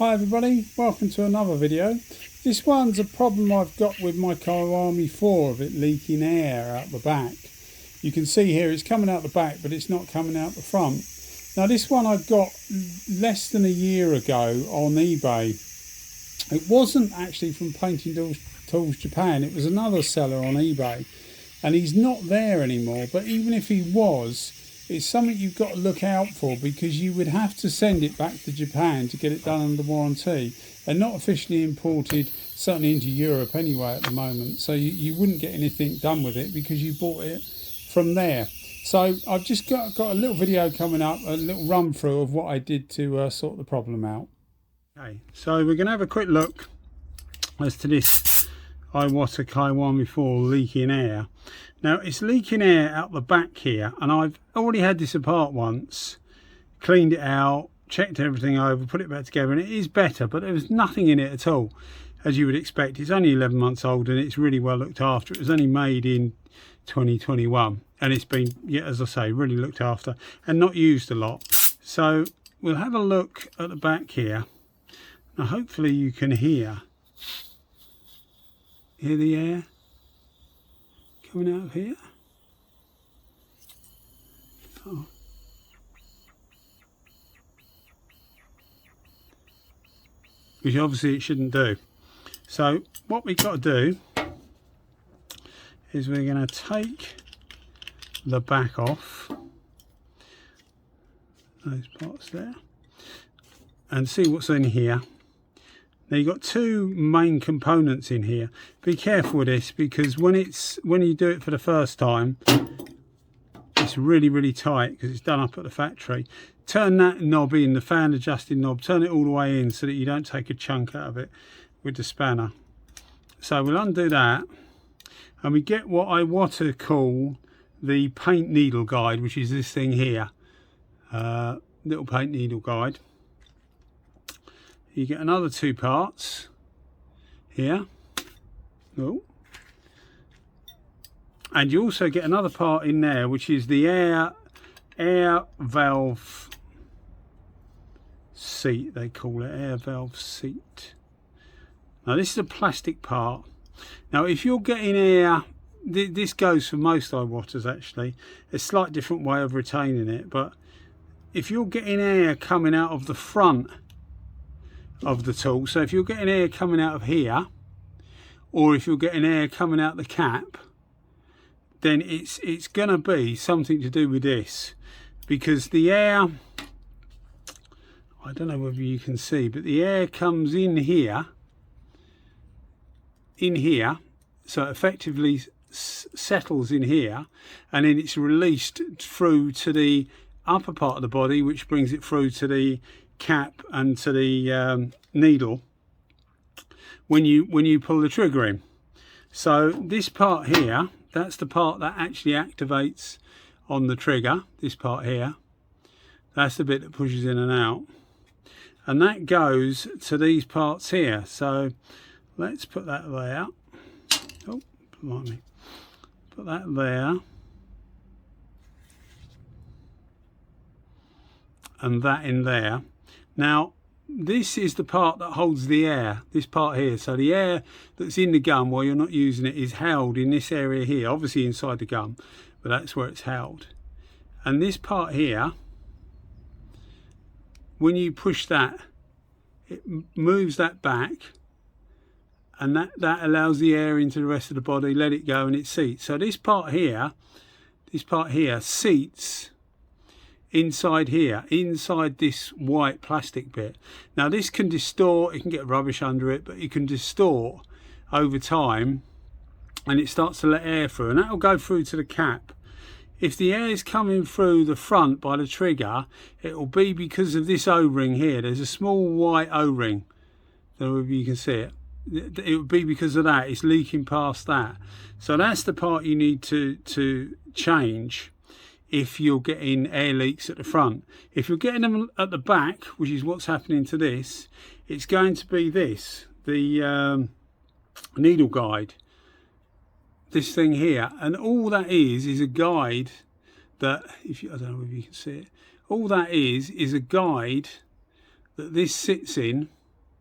Hi everybody, welcome to another video. This one's a problem I've got with my Kiwami4 of it leaking air out the back. You can see here it's coming out the back but it's not coming out the front. Now this one I got less than a year ago on eBay. It wasn't actually from Painting Tools Japan, it was another seller on eBay. And he's not there anymore, but even if he was, it's something you've got to look out for, because you would have to send it back to Japan to get it done under warranty. They're not officially imported, certainly into Europe anyway at the moment, so you wouldn't get anything done with it because you bought it from there. So I've just got a little video coming up, a little run through of what I did to sort the problem out. Okay, so we're going to have a quick look as to this Iwata Kiwami4 leaking air. Now it's leaking air out the back here, and I've already had this apart once, cleaned it out, checked everything over, put it back together, and it is better, but there was nothing in it at all, as you would expect. It's only 11 months old and it's really well looked after. It was only made in 2021 and it's been, yeah, as I say, really looked after and not used a lot. So we'll have a look at the back here. Now hopefully you can hear the air coming out of here. Oh. Which obviously it shouldn't do. So what we've got to do is we're going to take the back off, those parts there, and see what's in here. Now you've got two main components in here. Be careful with this, because when you do it for the first time, it's really tight because it's done up at the factory. Turn that knob in, the fan adjusting knob, turn it all the way in so that you don't take a chunk out of it with the spanner. So we'll undo that and we get what I want to call the paint needle guide, which is this thing here, little paint needle guide. You get another two parts here. Oh. And you also get another part in there, which is the air valve seat, they call it, air valve seat. Now this is a plastic part. Now if you're getting air, this goes for most Iwatas actually, a slight different way of retaining it, but if you're getting air coming out of the front of the tool, so if you're getting air coming out of here, or if you're getting air coming out the cap, then it's gonna be something to do with this, because the air, I don't know whether you can see, but the air comes in here, so it effectively settles in here, and then it's released through to the upper part of the body, which brings it through to the cap and to the needle when you pull the trigger in. So this part here, that's the part that actually activates on the trigger. This part here, that's the bit that pushes in and out, and that goes to these parts here. So let's put that there. Oh, blimey. Put that there, and that in there. Now this is the part that holds the air, this part here. So the air that's in the gun while you're not using it is held in this area here, obviously inside the gun, but that's where it's held. And this part here, when you push that, it moves that back, and that allows the air into the rest of the body, let it go, and it seats. So this part here seats inside here, inside this white plastic bit. Now this can distort, it can get rubbish under it, but it can distort over time, and it starts to let air through, and that will go through to the cap. If the air is coming through the front by the trigger, it will be because of this O-ring here. There's a small white O-ring, I don't know if you can see it. It would be because of that, it's leaking past that. So that's the part you need to change if you're getting air leaks at the front. If you're getting them at the back, which is what's happening to this, it's going to be this, the needle guide, this thing here, and all that is a guide that, I don't know if you can see it, all that is a guide that this sits in,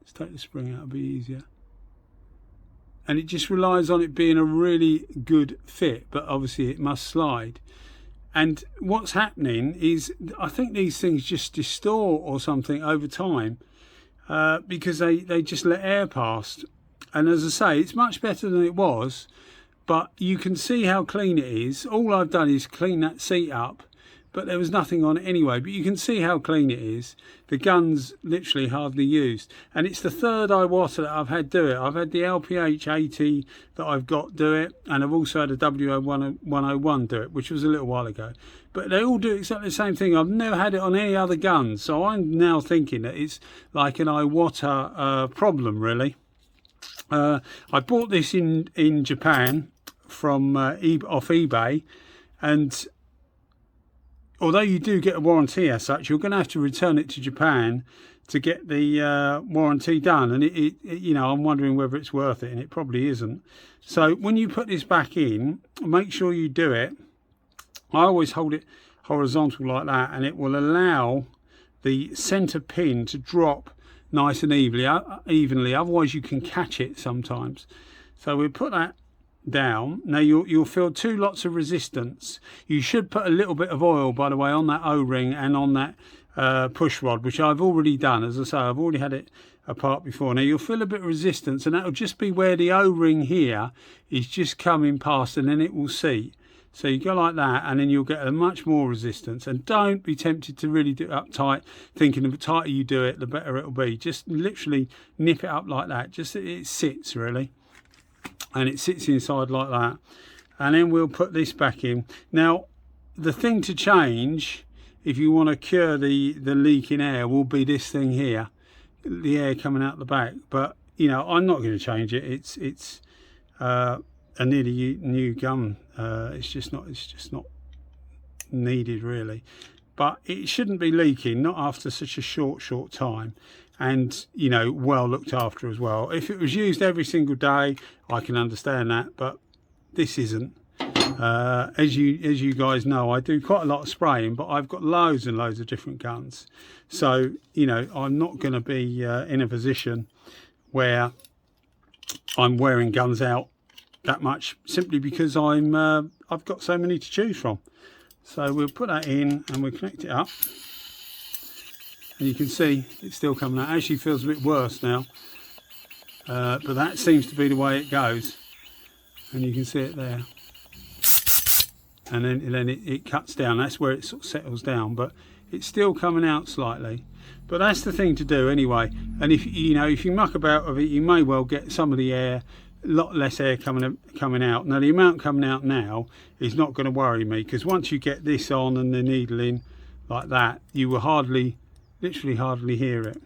Let's take the spring out, it'll be easier. And it just relies on it being a really good fit, but obviously it must slide. And what's happening is, I think these things just distort or something over time, because they just let air past. And as I say, it's much better than it was, but you can see how clean it is. All I've done is clean that seat up, but there was nothing on it anyway. But you can see how clean it is. The gun's literally hardly used. And it's the third Iwata that I've had do it. I've had the LPH80 that I've got do it, and I've also had a W101 do it, which was a little while ago. But they all do exactly the same thing. I've never had it on any other guns, so I'm now thinking that it's like an Iwata problem, really. I bought this in Japan from off eBay, and although you do get a warranty as such, you're going to have to return it to Japan to get the warranty done. And it you know, I'm wondering whether it's worth it, and it probably isn't. So when you put this back in, make sure you do it. I always hold it horizontal like that, and it will allow the center pin to drop nice and evenly. Otherwise you can catch it sometimes. So we'll put that down. Now you'll feel two lots of resistance. You should put a little bit of oil, by the way, on that O-ring and on that push rod, which I've already done. As I say, I've already had it apart before. Now you'll feel a bit of resistance, and that'll just be where the O-ring here is just coming past, and then it will seat. So you go like that, and then you'll get a much more resistance. And don't be tempted to really do it up tight, thinking the tighter you do it, the better it'll be. Just literally nip it up like that. Just it sits really, and it sits inside like that. And then we'll put this back in. Now, the thing to change, if you want to cure the leaking air, will be this thing here, the air coming out the back. But you know, I'm not going to change it. It's a nearly new gun. It's just not needed really, but it shouldn't be leaking, not after such a short time, and you know, well looked after as well. If it was used every single day, I can understand that, but this isn't. As you guys know, I do quite a lot of spraying, but I've got loads and loads of different guns, so you know, I'm not going to be in a position where I'm wearing guns out that much, simply because I've got so many to choose from. So we'll put that in and we'll connect it up, and you can see it's still coming out. Actually feels a bit worse now, but that seems to be the way it goes, and you can see it there. And then it cuts down. That's where it sort of settles down, but it's still coming out slightly. But that's the thing to do anyway. And if you muck about with it, you may well get some of the air, a lot less air coming out. Now the amount coming out now is not going to worry me, because once you get this on and the needle in like that, you will literally hardly hear it.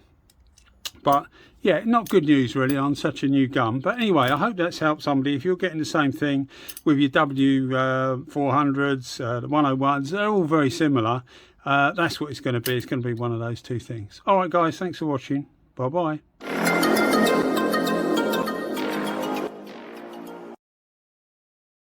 But yeah, not good news really on such a new gun. But anyway, I hope that's helped somebody. If you're getting the same thing with your W400s, the 101s, they're all very similar. That's what it's going to be. It's going to be one of those two things. All right guys, thanks for watching. Bye bye.